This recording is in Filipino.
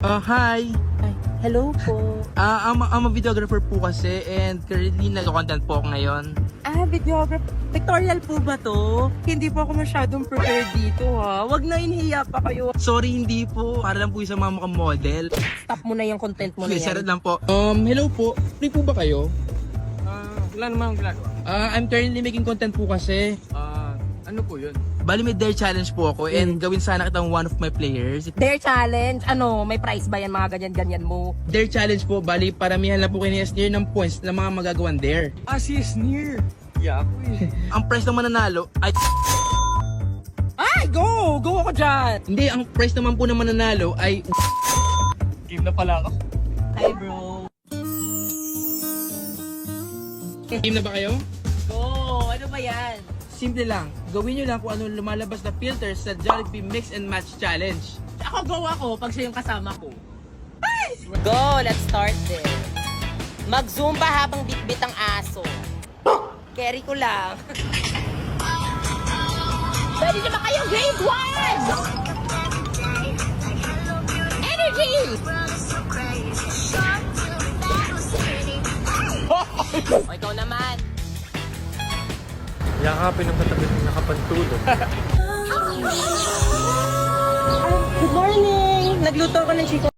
Hi! Ay, hello po. I'm a videographer po kasi and currently nag-content po ako ngayon. Videographer. Pictorial po ba to? Hindi po ako masyadong prepared dito ha. Wag na inhiya pa kayo. Sorry, hindi po. Para lang po yung sa mga mukhang model. Stop mo na yung content mo na Okay, yan. sarap lang po. Hello po. Free po ba kayo? Wala naman ang ginagawa. I'm currently making content po kasi. Ano po yun? Bali may dare challenge po ako and gawin sana kitang one of my players. Dare challenge. Ano, may prize ba yan mga ganyan-ganyan mo? Dare challenge po, bali paramihan lang po kayo ni ng points ng mga magagawang dare. Si Sneer. Yeah, ako eh. Ang prize ng mananalo ay... Ay, go! Go ako dyan! Hindi, ang prize naman po ng mananalo ay... Game na pala ako. Hi bro. Game na ba kayo? Go! Ano ba yan? Simple lang. Gawin nyo lang kung ano lumalabas na filters sa Jollibee Mix and Match Challenge. Ako go ako pag siya yung kasama ko. Go! Let's start this. Mag-zumba habang bitbit ang aso. Carry ko lang. Pwede na ba kayo grade 1? Energy! O, ikaw naman. Yakapin ang katabi ng nakapantulog. Good morning! Nagluto ako ng chicken